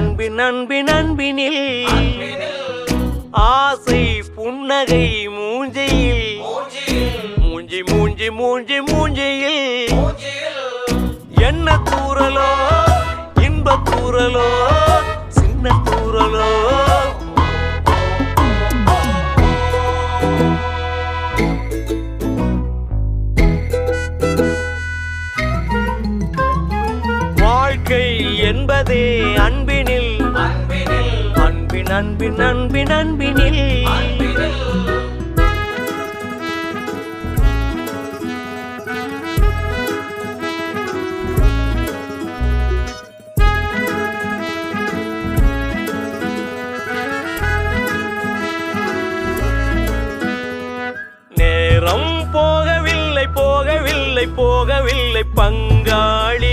அன்பின் அன்பின் அன்பினில் ஆசை புன்னகை மூஞ்சையில் மூஞ்சி மூஞ்சி மூஞ்சி மூஞ்சியில் என்ன தூரலோ இன்ப தூரலோ சின்ன தூரலோ வாழ்க்கை என்பதே அன்பினில் அன்பின் அன்பின் அன்பின் அன்பினில் நேரம் போகவில்லை போகவில்லை போகவில்லை பங்காளி